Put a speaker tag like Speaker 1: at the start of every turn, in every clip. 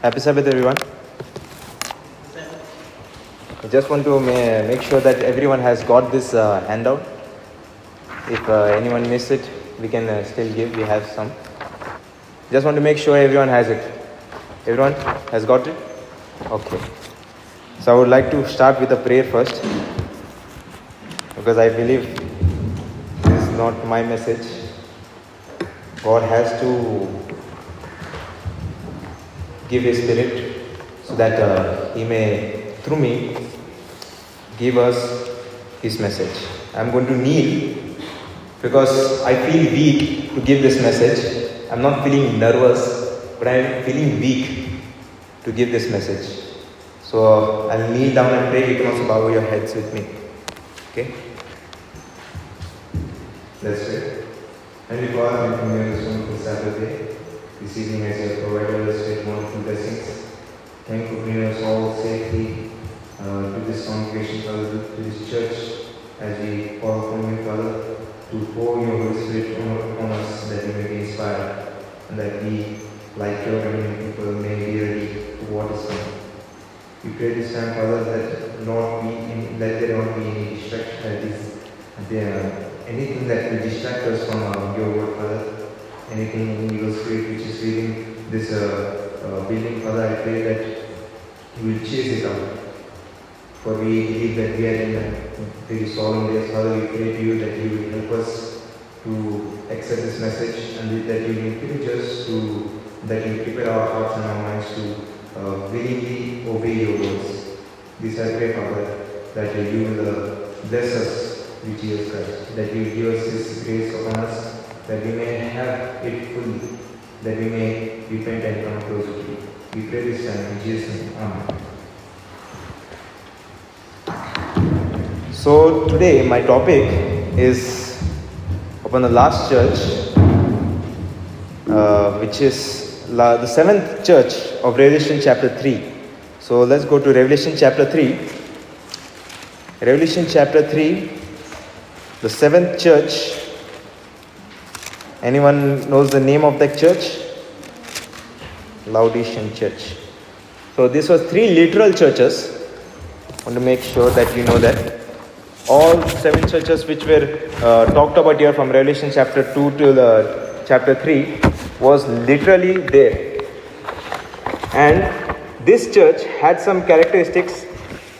Speaker 1: Happy Sabbath, everyone. I just want to make sure that everyone has got this handout. If anyone missed it, we can still give. We have some. Just want to make sure everyone has it. Everyone has got it? Okay. So I would like to start with a prayer first, because I believe this is not my message. God has to give His Spirit so that He may, through me, give us His message. I'm going to kneel because I feel weak to give this message. I'm not feeling nervous, but I'm feeling weak to give this message. So I'll kneel down and pray. You can also bow your heads with me. Okay? Let's pray. Heavenly Father, we come here this wonderful Saturday. This evening, as you have provided us with wonderful blessings. Thank you for bringing us all safely to this congregation, Father, to this church, as we call upon you, Father, to pour your Holy Spirit upon us, that we may be inspired, and that we, like your many people, may be ready to what is coming. We pray this time, Father, that that there not be any distraction, anything that will distract us from your word, Father. Anything in your spirit which is reading this building, Father, I pray that you will chase it out. For we believe that we are in a very solemn days, Father. We pray to you that you will help us to accept this message, and that you will encourage us that you prepare our hearts and our minds to willingly obey your words. This I pray, Father, that you will bless us with Jesus Christ, that you will give us His grace upon us, that we may have it fully, that we may repent and come closer to you. We pray this time in Jesus' name. Amen. So today my topic is upon the last church, which is the seventh church of Revelation chapter 3. So let's go to Revelation chapter 3. Revelation chapter 3, the seventh church. Anyone knows the name of that church? Laodicean church. So this was 3 literal churches. I want to make sure that you know that. All 7 churches which were talked about here from Revelation chapter 2 to chapter 3 was literally there. And this church had some characteristics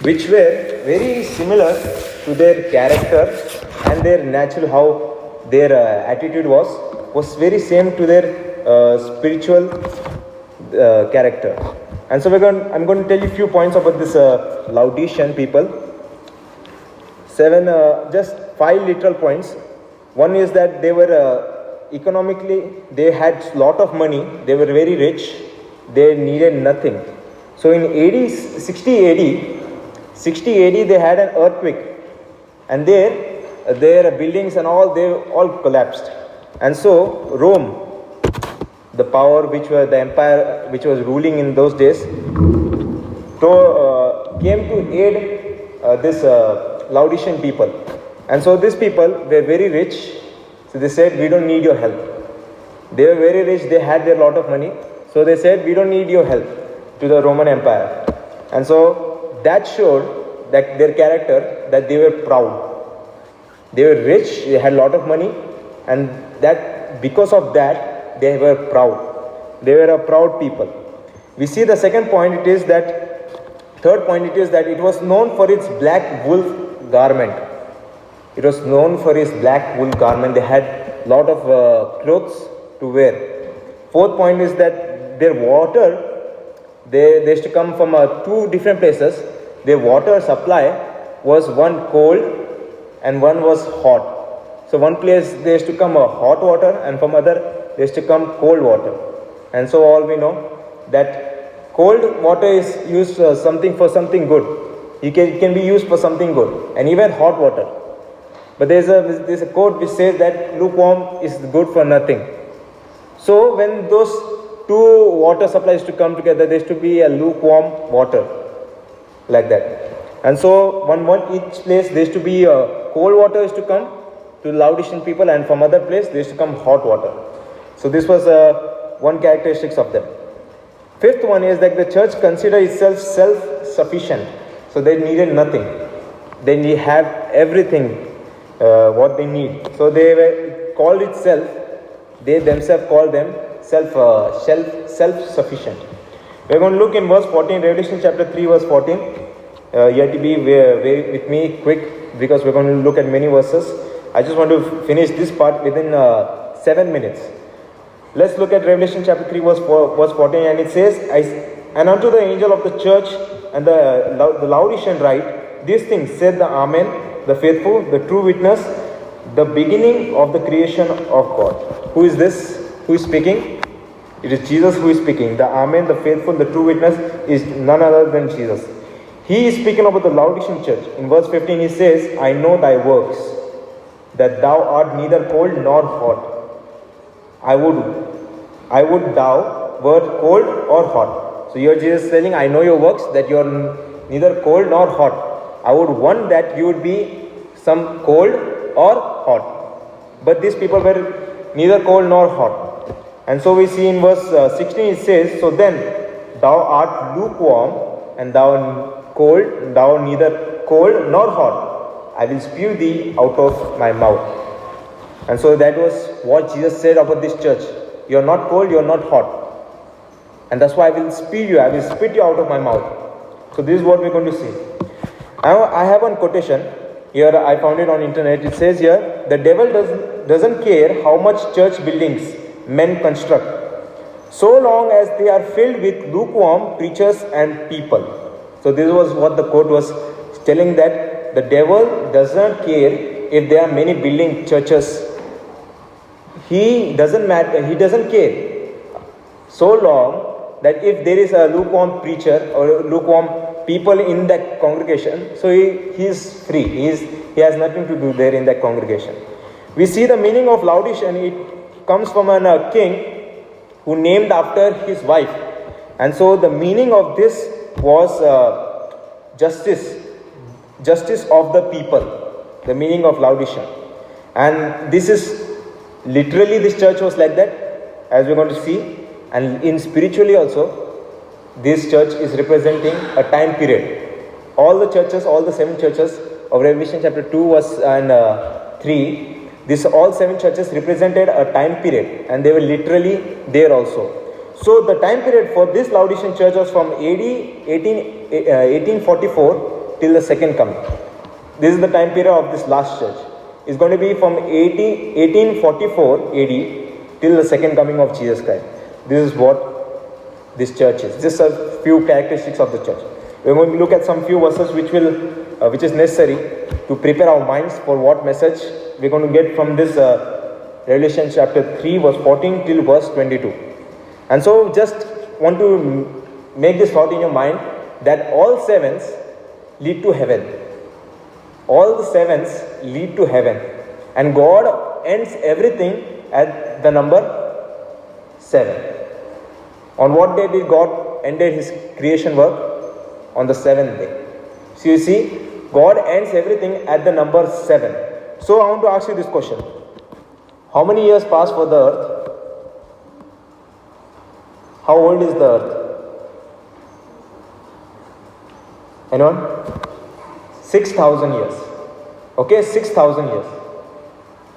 Speaker 1: which were very similar to their character and their natural, how their attitude was very same to their spiritual character. And so I'm going to tell you a few points about this Laodicean people. 7, just 5 literal points. One is that they were economically, they had lot of money, they were very rich, they needed nothing. So in 60 AD, they had an earthquake, and their buildings and all, they all collapsed. And so Rome, the power which was the empire which was ruling in those days, came to aid this Laodicean people. And so these people were very rich, so they said, we don't need your help. They were very rich, they had their lot of money, so they said, we don't need your help to the Roman Empire. And so that showed that their character, that they were proud. They were rich, they had a lot of money, and that because of that they were proud. They were a proud people. We see the second point, third point it is that it was known for its black wool garment. It was known for its black wool garment. They had lot of clothes to wear. Fourth point is that their water, they used to come from 2 different places. Their water supply was one cold and one was hot. So one place there used to come hot water, and from other there used to come cold water. And so all we know that cold water is used for something good. It can be used for something good, and even hot water. But there's a quote which says that lukewarm is good for nothing. So when those 2 water supplies to come together, there used to be a lukewarm water, like that. And so each place there used to be cold water is to come to Laodicean people, and from other place there used to come hot water. So this was one characteristics of them. Fifth one is that the church considered itself self-sufficient. So they needed nothing. They have everything what they need. So they were called itself. They themselves called them self-sufficient. We're going to look in verse 14, Revelation chapter 3, verse 14. You have to be with me quick because we're going to look at many verses. I just want to finish this part within 7 minutes. Let's look at Revelation chapter 3, verse 14, and it says, "And unto the angel of the church and the Laodicean write, these things said the Amen, the faithful, the true witness, the beginning of the creation of God." Who is this? Who is speaking? It is Jesus who is speaking. The Amen, the faithful, the true witness is none other than Jesus. He is speaking about the Laodicean church. In verse 15 he says, "I know thy works, that thou art neither cold nor hot. I would thou wert cold or hot." So here Jesus is telling, I know your works, that you are neither cold nor hot. I would want that you would be some cold or hot. But these people were neither cold nor hot. And so we see in verse 16 it says, "So then thou art lukewarm, and thou neither cold nor hot. I will spew thee out of my mouth." And so that was what Jesus said about this church. You are not cold, you are not hot. And that's why I will spew you, I will spit you out of my mouth. So this is what we're going to see. Now I have one quotation. Here I found it on internet. It says here, "The devil doesn't care how much church buildings men construct, so long as they are filled with lukewarm preachers and people." So this was what the quote was telling, that the devil does not care if there are many building churches. He doesn't care, so long that if there is a lukewarm preacher or lukewarm people in that congregation, so he is free. He has nothing to do there in that congregation. We see the meaning of Laodicean. It comes from a king who named after his wife. And so the meaning of this was justice of the people, the meaning of Laodicean. And this is literally, this church was like that, as we're going to see. And in spiritually also, this church is representing a time period. All the churches, all the 7 churches of Revelation chapter 2 verse and 3, all 7 churches represented a time period, and they were literally there also. So the time period for this Laodicean church was from AD 1844 till the second coming. This is the time period of this last church. It's going to be from 1844 AD till the second coming of Jesus Christ. This is what this church is. Just a few characteristics of the church. We're going to look at some few verses which is necessary to prepare our minds for what message we're going to get from this Revelation chapter 3 verse 14 till verse 22. And so just want to make this thought in your mind, that all 7s lead to heaven. All the 7s lead to heaven. And God ends everything at the number 7. On what day did God ended his creation work? On the 7th day. So you see, God ends everything at the number 7. So I want to ask you this question. How many years passed for the earth? How old is the earth? Anyone? 6,000 years. Okay, 6,000 years.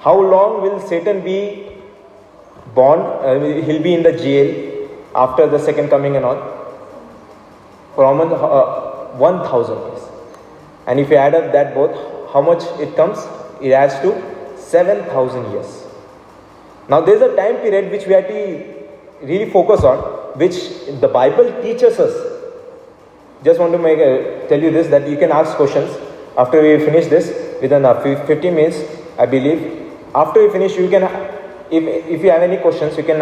Speaker 1: How long will Satan be born? He'll be in the jail after the second coming and all? For almost 1,000 years. And if you add up that both, how much it comes? It adds to 7,000 years. Now there is a time period which we have to really focus on, which the Bible teaches us. Just want to tell you this, that you can ask questions after we finish this within 15 minutes, I believe. After we finish, you can, if you have any questions, you can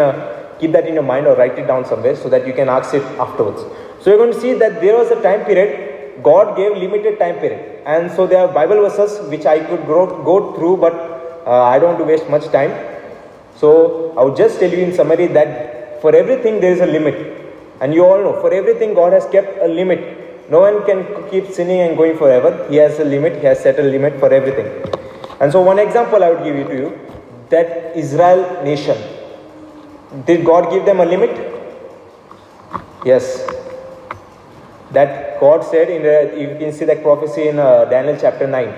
Speaker 1: keep that in your mind or write it down somewhere so that you can ask it afterwards. So you're going to see that there was a time period, God gave limited time period. And so there are Bible verses which I could go through, but I don't want to waste much time. So I would just tell you in summary that for everything there is a limit. And you all know, for everything God has kept a limit. No one can keep sinning and going forever. He has a limit, He has set a limit for everything. And so one example I would give you to you, that Israel nation. Did God give them a limit? Yes. That God said you can see that prophecy in Daniel chapter 9,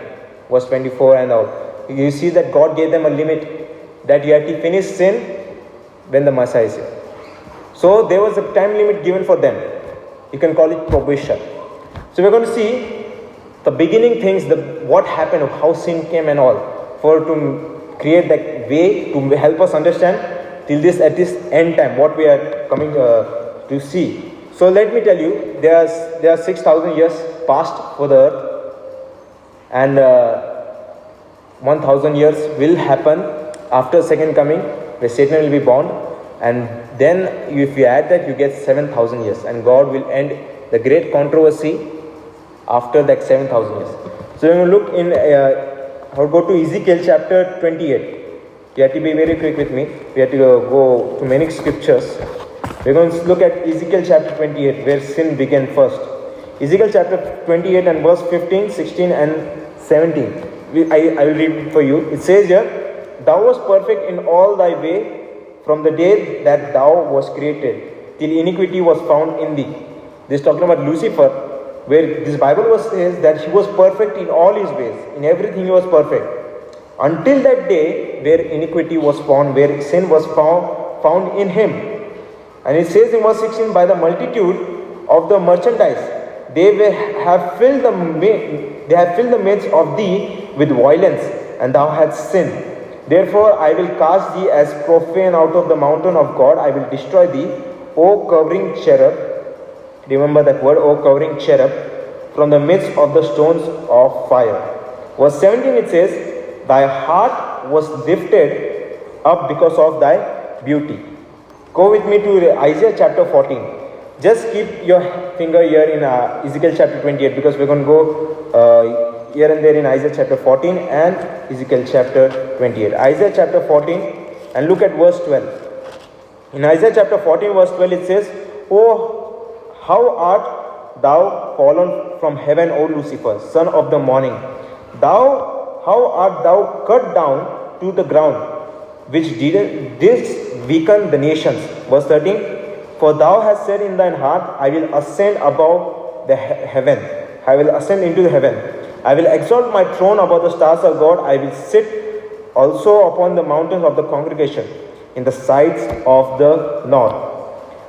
Speaker 1: verse 24 and all. You see that God gave them a limit that you have to finish sin when the Messiah is here. So there was a time limit given for them. You can call it probation. So we're going to see the beginning things, what happened, how sin came and all, to create that way to help us understand till this at this end time what we are coming to see. So let me tell you, there are 6,000 years past for the earth, and 1,000 years will happen after second coming, where Satan will be bound, and then if you add that, you get 7,000 years, and God will end the great controversy after that 7,000 years. So when we look in, or go to Ezekiel chapter 28. You have to be very quick with me. We have to go to many scriptures. We're going to look at Ezekiel chapter 28, where sin began first. Ezekiel chapter 28 and verse 15, 16 and 17. I will read it for you. It says here, Thou wast perfect in all thy way from the day that thou was created, till iniquity was found in thee. This is talking about Lucifer, where this Bible says that he was perfect in all his ways. In everything he was perfect. Until that day where iniquity was found, where sin was found in him. And it says in verse 16, by the multitude of the merchandise, they have filled the midst of thee with violence, and thou hast sinned. Therefore I will cast thee as profane out of the mountain of God. I will destroy thee, O covering cherub. Remember that word, O covering cherub, from the midst of the stones of fire. Verse 17 it says, Thy heart was lifted up because of thy beauty. Go with me to Isaiah chapter 14. Just keep your finger here in Ezekiel chapter 28, because we're going to go here and there in Isaiah chapter 14 and Ezekiel chapter 28. Isaiah chapter 14 and look at verse 12. In Isaiah chapter 14 verse 12 it says, Oh, how art thou fallen from heaven, O Lucifer, son of the morning. How art thou cut down to the ground, which didst weaken the nations. Verse 13, For thou hast said in thine heart, I will ascend above the heaven. I will ascend into the heaven. I will exalt my throne above the stars of God. I will sit also upon the mountains of the congregation, in the sides of the north.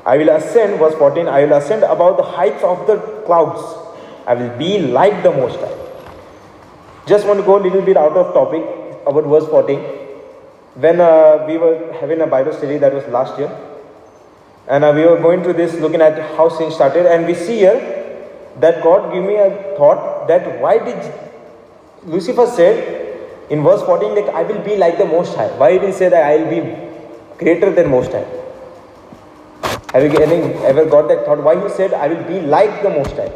Speaker 1: I will ascend, verse 14, I will ascend above the heights of the clouds. I will be like the Most High. Just want to go a little bit out of topic about verse 14. When we were having a Bible study, that was last year, and we were going through this, looking at how sin started, and we see here that God gave me a thought that why did Lucifer said in verse 14 that I will be like the Most High? Why did he say that I will be greater than Most High? Have you ever got that thought? Why he said I will be like the Most High?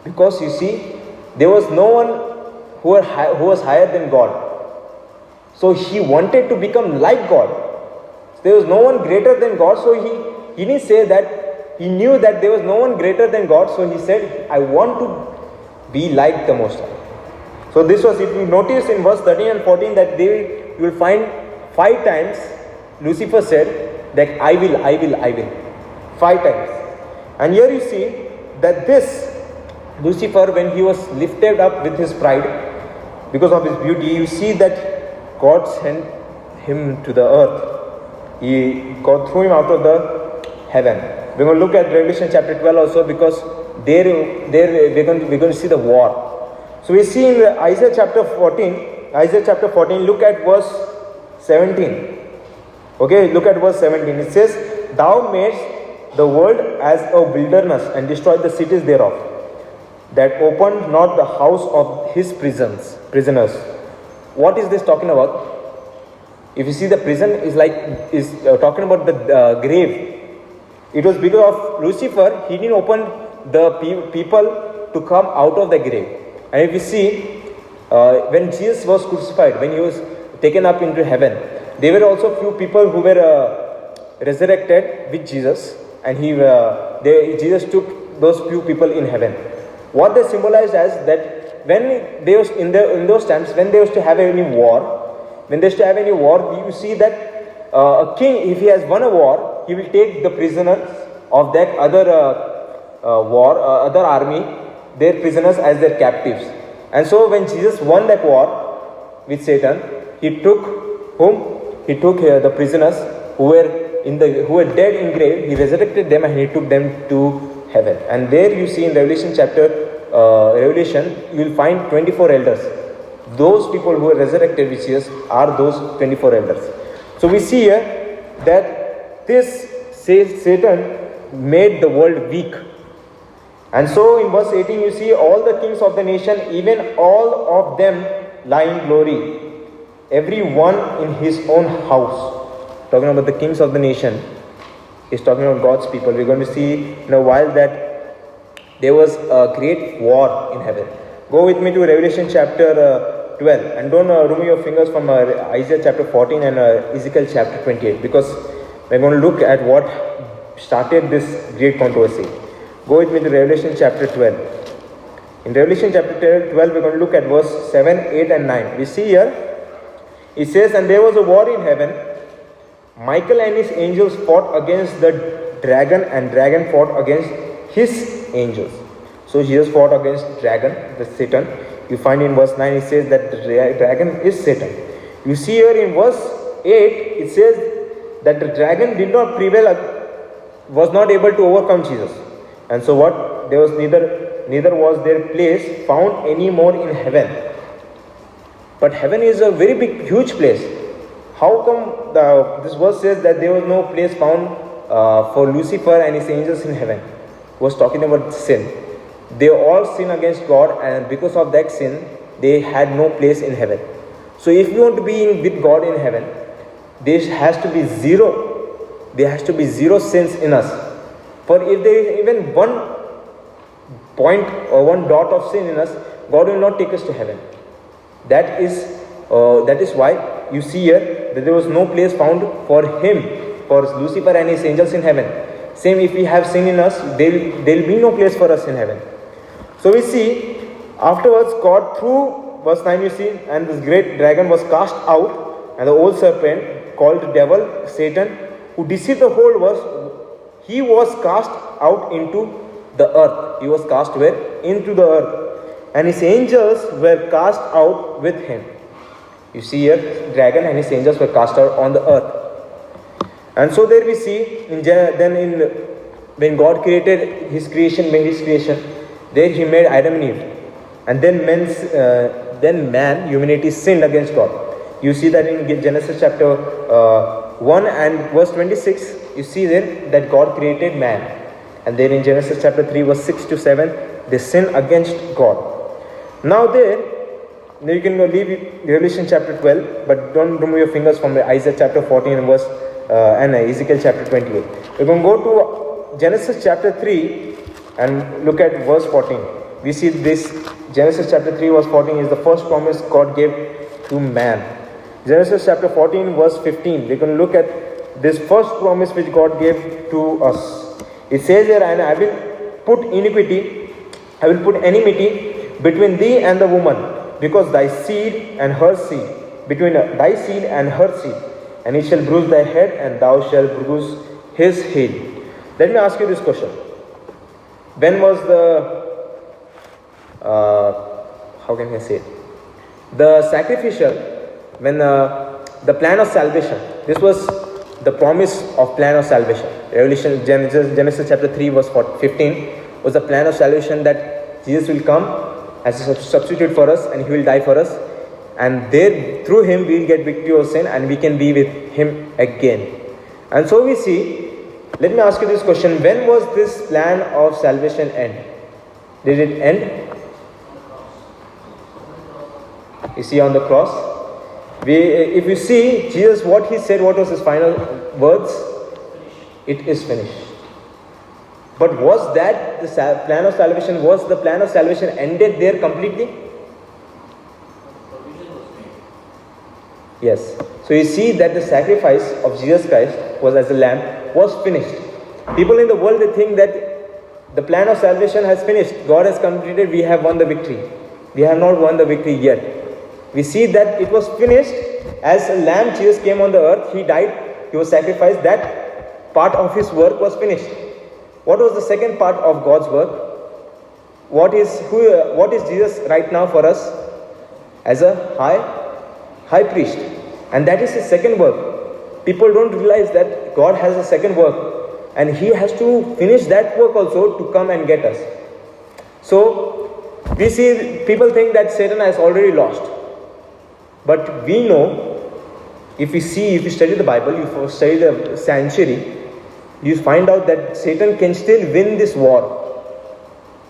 Speaker 1: Because you see, there was no one who was higher than God. So he wanted to become like God. There was no one greater than God, so he didn't say that. He knew that there was no one greater than God, so he said, I want to be like the Most High. So this was, if you notice in verse 13 and 14, that you will find 5 times Lucifer said that I will. 5 times. And here you see that this Lucifer, when he was lifted up with his pride, because of his beauty, you see that God sent him to the earth. God threw him out of the heaven. We're going to look at Revelation chapter 12 also, because there we're going to see the war. So we see in Isaiah chapter 14, look at verse 17. Okay, look at verse 17. It says, Thou madest the world as a wilderness, and destroyed the cities thereof, that opened not the house of his prisoners. What is this talking about? If you see, the prison is talking about the grave. It was because of Lucifer, he didn't open the people to come out of the grave. And if you see, when Jesus was crucified, when he was taken up into heaven, there were also few people who were resurrected with Jesus, and Jesus took those few people in heaven. What they symbolized as that when they was in those times, when they used to have any war, you see that a king, if he has won a war, he will take the prisoners of that other army, their prisoners as their captives. And so when Jesus won that war with Satan, he took whom? He took the prisoners who were dead in grave. He resurrected them and he took them to heaven. And there you see in Revelation, you will find 24 elders. Those people who were resurrected with Jesus are those 24 elders. So we see here that this Satan made the world weak. And so in verse 18 you see all the kings of the nation, even all of them lie in glory, every one in his own house. Talking about the kings of the nation is talking about God's people. We're going to see in a while that there was a great war in heaven. Go with me to Revelation chapter 12, and don't remove your fingers from Isaiah chapter 14 and Ezekiel chapter 28, because we're going to look at what started this great controversy. Go with me to Revelation chapter 12. In Revelation chapter 12, we're going to look at verse 7, 8 and 9. We see here, it says, and there was a war in heaven. Michael and his angels fought against the dragon, and dragon fought against his angels. So Jesus fought against dragon, the Satan. You find in verse 9 it says that the dragon is Satan. You see here in verse 8 it says that the dragon did not prevail, was not able to overcome Jesus. And so what? There was neither was their place found any more in heaven. But heaven is a very big, huge place. How come this verse says that there was no place found for Lucifer and his angels in heaven? It was talking about sin. They all sin against God, and because of that sin, they had no place in heaven. So if you want to be with God in heaven, there has to be zero sins in us. For if there is even 1 point or 1 dot of sin in us, God will not take us to heaven. That is why you see here that there was no place found for him, for Lucifer and his angels in heaven. Same, if we have sin in us, there will be no place for us in heaven. So we see afterwards God, through verse 9 you see, and this great dragon was cast out, and the old serpent called devil, Satan, who deceived the whole world, he was cast out into the earth. He was cast where? Into the earth. And his angels were cast out with him. You see here, dragon and his angels were cast out on the earth. And so there we see, when God created his creation, there he made Adam and Eve. And then humanity sinned against God. You see that in Genesis chapter 1 and verse 26, you see there that God created man. And then in Genesis chapter 3 verse 6 to 7, they sin against God. Now you can leave Revelation chapter 12, but don't remove your fingers from Isaiah chapter 14 and Ezekiel chapter 28. We're going to go to Genesis chapter 3 and look at verse 14. We see this, Genesis chapter 3 verse 14 is the first promise God gave to man. Genesis chapter 14 verse 15, we're going to look at this first promise which God gave to us. It says here, and I will put enmity between thee and the woman, because thy seed and her seed, between thy seed and her seed, and he shall bruise thy head, and thou shalt bruise his heel. Let me ask you this question. When was the sacrificial, when the plan of salvation, this was the promise of plan of salvation. Genesis chapter 3 verse 15 was the plan of salvation, that Jesus will come as a substitute for us, and he will die for us, and there through him we will get victory over sin, and we can be with him again. And so we see, let me ask you this question, when was this plan of salvation end? Did it end? You see on the cross. If you see Jesus, what he said, what was his final words? It is finished. But was that the plan of salvation? Was the plan of salvation ended there completely? Yes. So you see that the sacrifice of Jesus Christ was as a lamb was finished. People in the world, they think that the plan of salvation has finished. God has completed. We have won the victory. We have not won the victory yet. We see that it was finished. As a lamb, Jesus came on the earth. He died. He was sacrificed. That part of his work was finished. What was the second part of God's work? What is Jesus right now for us? As a high priest. And that is his second work. People don't realize that God has a second work, and he has to finish that work also to come and get us. So we see people think that Satan has already lost. But we know, if you study the Bible, if you study the sanctuary, you find out that Satan can still win this war.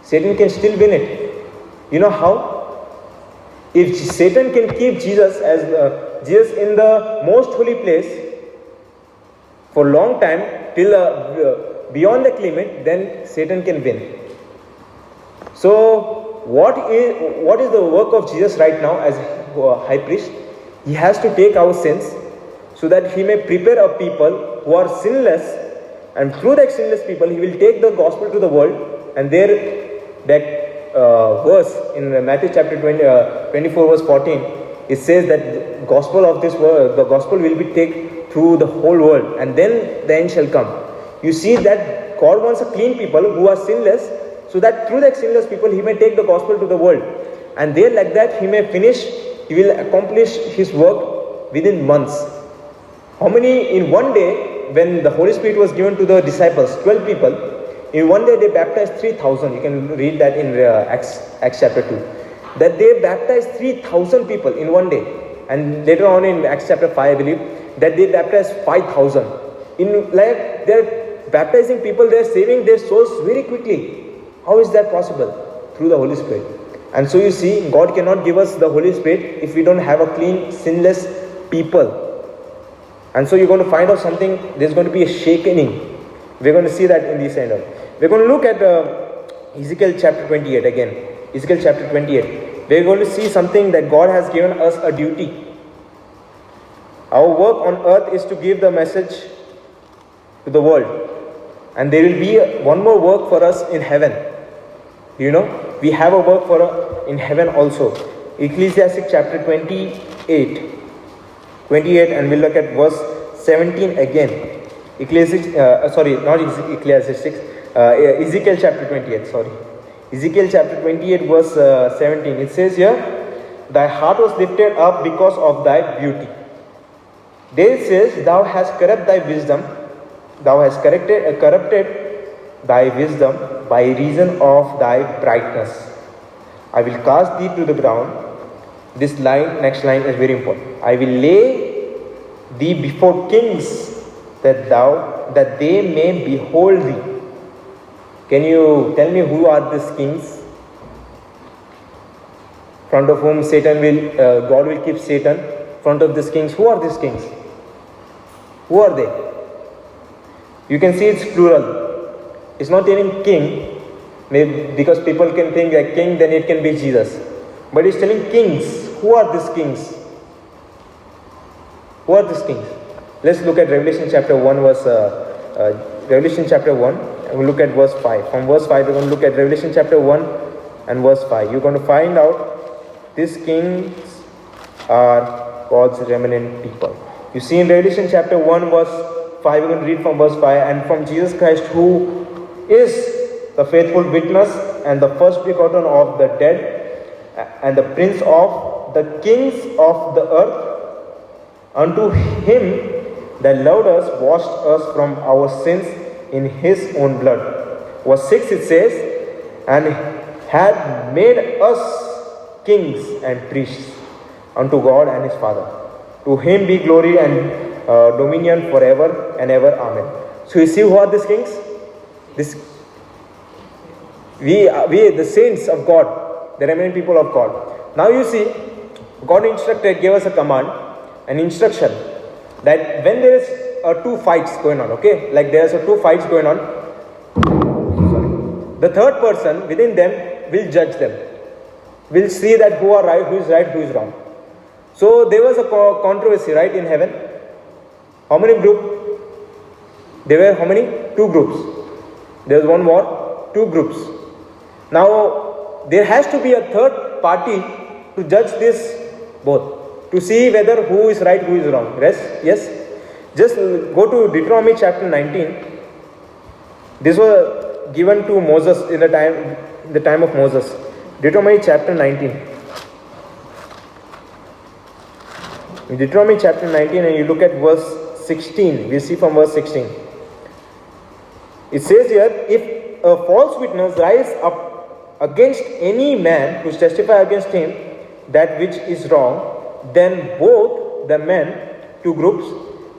Speaker 1: Satan can still win it. You know how? If Satan can keep Jesus in the most holy place for a long time, till beyond the limit, then Satan can win. So what is the work of Jesus right now as high priest? He has to take our sins so that he may prepare a people who are sinless, and through that sinless people he will take the gospel to the world. And there, that verse in Matthew chapter 24 verse 14, it says that the gospel of this world, the gospel will be taken through the whole world, and then the end shall come. You see that God wants a clean people who are sinless, so that through that sinless people he may take the gospel to the world, and there like that he will accomplish his work within months. How many in one day, when the Holy Spirit was given to the disciples, 12 people, in one day they baptized 3,000. You can read that in Acts chapter 2. That they baptized 3,000 people in one day. And later on in Acts chapter 5, I believe, that they baptized 5,000. They're baptizing people, they're saving their souls very quickly. How is that possible? Through the Holy Spirit. And so you see, God cannot give us the Holy Spirit if we don't have a clean, sinless people. And so you're going to find out something, there's going to be a shaking. We're going to see that in this end. We're going to look at Ezekiel chapter 28 again. Ezekiel chapter 28. We're going to see something that God has given us a duty. Our work on earth is to give the message to the world. And there will be one more work for us in heaven. You know, we have a work in heaven also. Ecclesiastes chapter 28, and we'll look at verse 17 again. Ezekiel chapter 28, Ezekiel chapter 28 verse 17. It says here, thy heart was lifted up because of thy beauty. There it says, thou hast corrupted thy wisdom, thou hast corrupted thy wisdom by reason of thy brightness. I will cast thee to the ground. This line, next line is very important. I will lay thee before kings, that they may behold thee. Can you tell me who are these kings? Front of whom God will keep Satan. Front of these kings, who are these kings? Who are they? You can see it's plural. It's not even king, maybe because people can think that king, then it can be Jesus. But it's telling kings. Who are these kings? Who are these kings? Let's look at Revelation chapter 1 Revelation chapter 1, and we'll look at verse 5. From verse 5, we're going to look at Revelation chapter 1 and verse 5. You're going to find out these kings are God's remnant people. You see in Revelation chapter 1 verse 5, we're going to read from verse 5, and from Jesus Christ, who is the faithful witness and the first begotten of the dead and the prince of the kings of the earth, unto him that loved us, washed us from our sins in his own blood. Verse 6 it says, and had made us kings and priests unto God and his Father. To him be glory and dominion forever and ever. Amen. So you see who are these kings? We the saints of God, the remaining people of God. Now you see, God gave us a command, an instruction, that when there is two fights going on, okay, like there are two fights going on, the third person within them will judge them, will see that who is right, who is wrong. So there was a controversy, right, in heaven. How many groups? There were how many? Two groups. There was one war, two groups. Now there has to be a third party to judge this both, to see whether who is right, who is wrong. Yes? Just go to Deuteronomy chapter 19. This was given to Moses in the time of Moses. Deuteronomy chapter 19. In Deuteronomy chapter 19, and you look at verse 16, we see from verse 16. It says here, if a false witness rise up against any man to testify against him that which is wrong, then both the men, two groups,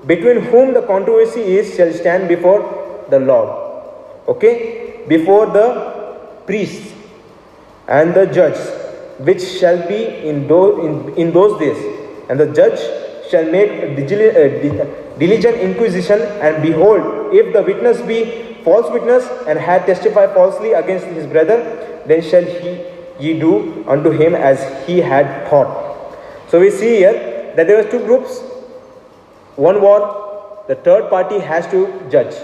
Speaker 1: between whom the controversy is, shall stand before the Lord. Okay? Before the priest and the judge, which shall be in those days. And the judge shall make a diligent inquisition, and behold, if the witness be false witness and had testified falsely against his brother, then shall ye do unto him as he had thought. So we see here that there were two groups. One war, the third party has to judge.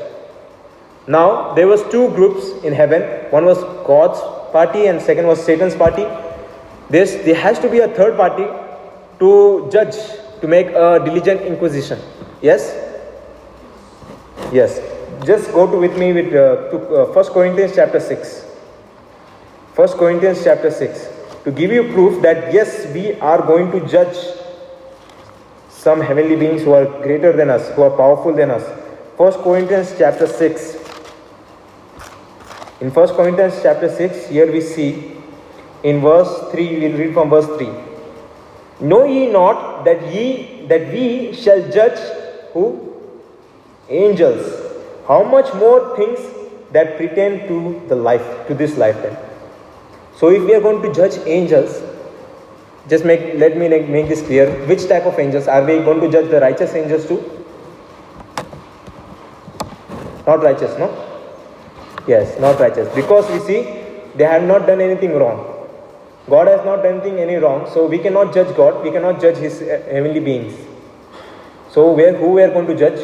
Speaker 1: Now there was two groups in heaven. One was God's party and second was Satan's party. There has to be a third party to judge, to make a diligent inquisition. Yes? Yes. Just go with me to 1 Corinthians chapter 6. 1 Corinthians chapter 6. To give you proof that yes, we are going to judge some heavenly beings who are greater than us, who are powerful than us. 1 Corinthians chapter 6. In 1 Corinthians chapter 6, here we see in verse 3, we will read from verse 3. Know ye not that we shall judge who? Angels. How much more things that pertain to this lifetime. So if we are going to judge angels, let me make this clear. Which type of angels? Are we going to judge the righteous angels too? Not righteous, no? Yes, not righteous. Because we see, they have not done anything wrong. God has not done any wrong, so we cannot judge God, we cannot judge His heavenly beings. So who we are going to judge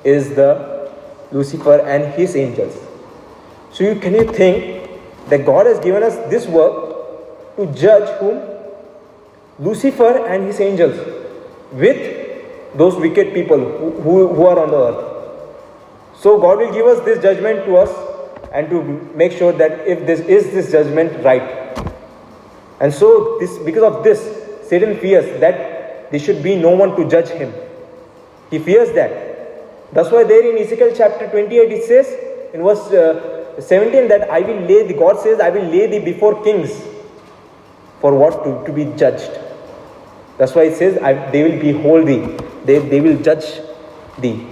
Speaker 1: is the Lucifer and his angels. So can you think that God has given us this work to judge whom? Lucifer and his angels, with those wicked people who are on the earth. So God will give us this judgment to us, and to make sure that if this judgment right. And so because of this, Satan fears that there should be no one to judge him. He fears that. That's why there in Ezekiel chapter 28 it says in verse 17 that God says, I will lay thee before kings for what? To be judged. That's why it says they will behold thee. They will judge thee.